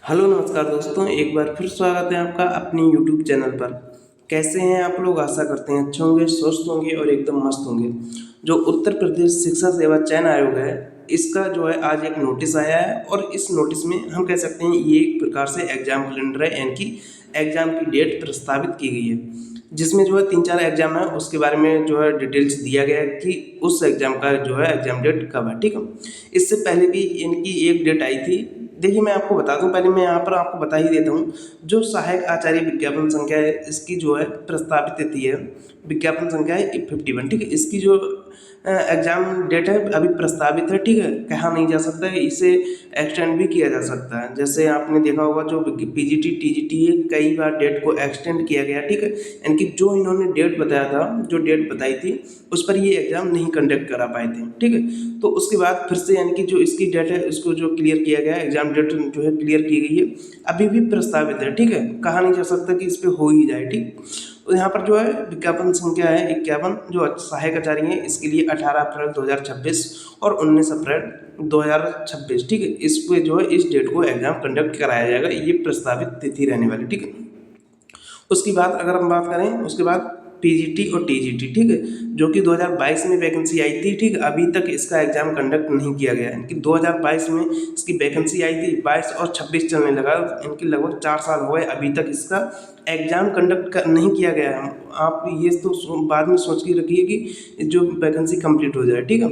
Hello नमस्कार दोस्तों, एक बार फिर स्वागत है आपका अपनी यूट्यूब चैनल पर। कैसे हैं आप लोग? आशा करते हैं अच्छे होंगे, स्वस्थ होंगे और एकदम मस्त होंगे। जो उत्तर प्रदेश शिक्षा सेवा चयन आयोग है, इसका जो है आज एक नोटिस आया है और इस नोटिस में हम कह सकते हैं ये एक प्रकार से एग्जाम कैलेंडर है, यानी कि एग्जाम की डेट प्रस्तावित की गई है, जिसमें जो है 3-4 एग्जाम है उसके बारे में जो है डिटेल्स दिया गया है कि उस एग्जाम का जो है एग्जाम डेट कब है। ठीक है, इससे पहले भी इनकी एक डेट आई थी। देखिए, मैं आपको बता दूं, पहले मैं यहाँ पर आपको बता ही देता हूँ। जो सहायक आचार्य विज्ञापन संख्या है, इसकी जो है प्रस्तावित तिथि है, विज्ञापन संख्या है 51। ठीक है, इसकी जो एग्जाम डेट है अभी प्रस्तावित है। ठीक है, कहा नहीं जा सकता है, इसे एक्सटेंड भी किया जा सकता है। जैसे आपने देखा होगा जो पीजीटी टीजीटी है, कई बार डेट को एक्सटेंड किया गया। ठीक है, यानी कि जो इन्होंने डेट बताया था, जो डेट बताई थी, उस पर ये एग्जाम नहीं कंडक्ट करा पाए थे। ठीक है, तो उसके बाद फिर से यानी कि जो इसकी डेट है उसको जो क्लियर किया गया, एग्जाम डेट जो है क्लियर की गई है, अभी भी प्रस्तावित है। ठीक है, कहा नहीं जा सकता कि इस पर हो ही जाए। ठीक, तो यहाँ पर जो है विज्ञापन संख्या है 51, जो सहायक आचार्य है, इसके लिए 18 अप्रैल 2026 और 19 अप्रैल 2026। ठीक है, इस पे जो है इस डेट को एग्जाम कंडक्ट कराया जाएगा, ये प्रस्तावित तिथि रहने वाली। ठीक है, उसकी बात अगर हम बात करें, उसके बाद पीजीटी और टीजीटी। ठीक है, जो कि 2022 में वैकेंसी आई थी। ठीक, अभी तक इसका एग्जाम कंडक्ट नहीं किया गया है। इनकी 2022 में इसकी वैकेंसी आई थी, 22 और 26 चलने लगा, इनकी लगभग 4 साल हो गए, अभी तक इसका एग्जाम कंडक्ट नहीं किया गया है। आप ये तो बाद में सोच के रखिए कि जो वैकेंसी कंप्लीट हो जाए। ठीक है,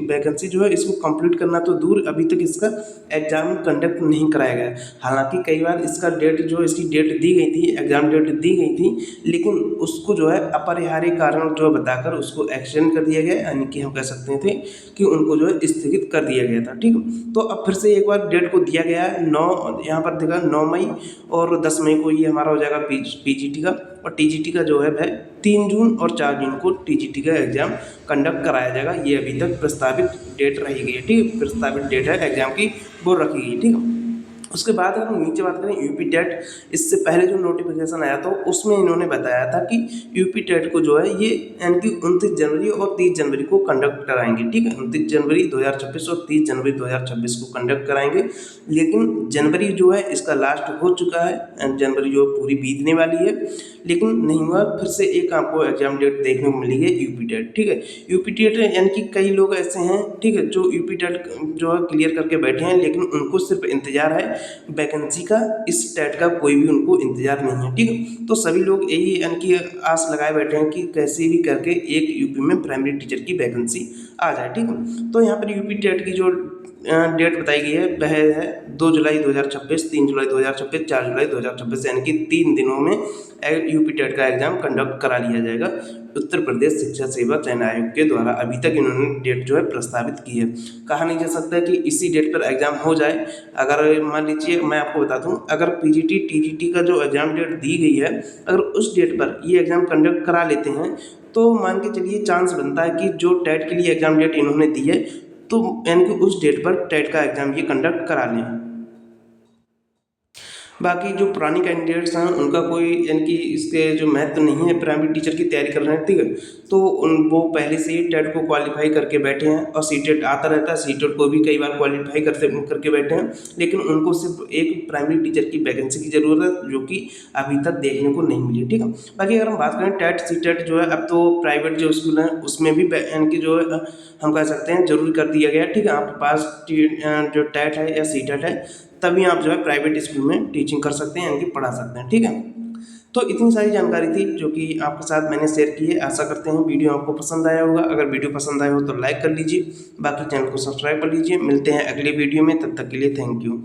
वैकेंसी जो है इसको कंप्लीट करना तो दूर, अभी तक इसका एग्जाम कंडक्ट नहीं कराया गया। हालांकि कई बार इसका डेट जो इसकी डेट दी गई थी, एग्जाम डेट दी गई थी, लेकिन उसको जो है अपरिहार्य कारण जो बताकर उसको एक्सटेंड कर दिया गया, यानी कि हम कह सकते थे कि उनको जो है स्थगित कर दिया गया था। ठीक, तो अब फिर से एक बार डेट को दिया गया है 9, यहाँ पर देखा 9 मई और 10 मई को ये हमारा हो जाएगा पीजीटी का, और टीजीटी का जो है वह 3 जून और 4 जून को टीजीटी का एग्जाम कंडक्ट कराया जाएगा। ये अभी तक प्रस्तावित डेट रही गई है। ठीक, प्रस्तावित डेट है एग्जाम की, वो रखी गई। ठीक है, उसके बाद अगर हम नीचे बात करें यूपी टेट, इससे पहले जो नोटिफिकेशन आया था उसमें इन्होंने बताया था कि यूपी टेट को जो है ये यानी कि 29 जनवरी और 30 जनवरी को कंडक्ट कराएंगे। ठीक है, 29 जनवरी 2026 और 30 जनवरी 2026 को कंडक्ट कराएंगे, लेकिन जनवरी जो है इसका लास्ट हो चुका है, जनवरी जो पूरी बीतने वाली है, लेकिन नहीं हुआ। फिर से एक आपको एग्जाम डेट देखने को मिली है यूपी टेट। ठीक है, यूपी टेट यानी कि कई लोग ऐसे हैं, ठीक है, जो यूपी टेट जो है क्लियर करके बैठे हैं, लेकिन उनको सिर्फ इंतजार है वैकेंसी का, इस टेट का कोई भी उनको इंतजार नहीं है। ठीक है, तो सभी लोग यही यानी कि आस लगाए बैठे हैं कि कैसे भी करके एक यूपी में प्राइमरी टीचर की वैकेंसी आ जाए। ठीक है, तो यहाँ पर यूपी टेट की जो डेट बताई गई है वह है 2 जुलाई 2026, 3 जुलाई 2026, 4 जुलाई 2026, यानी कि 3 दिनों में यूपी टेट का एग्जाम कंडक्ट करा लिया जाएगा उत्तर प्रदेश शिक्षा सेवा चयन आयोग के द्वारा। अभी तक इन्होंने डेट जो है प्रस्तावित की है। कहा नहीं जा सकता कि इसी डेट पर एग्जाम हो जाए। अगर मान लीजिए मैं आपको बता दूं, अगर पीजीटी टीजीटी का जो एग्जाम डेट दी गई है, अगर उस डेट पर ये एग्जाम कंडक्ट करा लेते हैं, तो मान के चलिए चांस बनता है कि जो टेट के लिए एग्जाम डेट इन्होंने दी है, तो यानी कि उस डेट पर टेट का एग्जाम ये कंडक्ट करा लें। बाकी जो पुरानी कैंडिडेट्स हैं उनका कोई यानी कि इसके जो महत्व नहीं है, प्राइमरी टीचर की तैयारी कर रहे हैं। ठीक है, तो वो पहले से ही टेट को क्वालिफाई करके बैठे हैं, और सीटेट आता रहता है, सीटेट को भी कई बार क्वालिफाई करके बैठे हैं, लेकिन उनको सिर्फ एक प्राइमरी टीचर की वैकेंसी की ज़रूरत है, जो कि अभी तक देखने को नहीं मिली। ठीक है, बाकी अगर हम बात करें टेट सीटेट जो है, अब तो प्राइवेट जो स्कूल हैं उसमें भी यानी कि जो है हम कह सकते हैं जरूर कर दिया गया। ठीक है, आपके पास जो टेट है या सीटेट है, तभी आप जो है प्राइवेट स्कूल में टीचिंग कर सकते हैं, यानी कि पढ़ा सकते हैं। ठीक है, तो इतनी सारी जानकारी थी जो कि आपके साथ मैंने शेयर की है। आशा करते हैं वीडियो आपको पसंद आया होगा। अगर वीडियो पसंद आया हो तो लाइक कर लीजिए, बाकी चैनल को सब्सक्राइब कर लीजिए। मिलते हैं अगले वीडियो में, तब तक के लिए थैंक यू।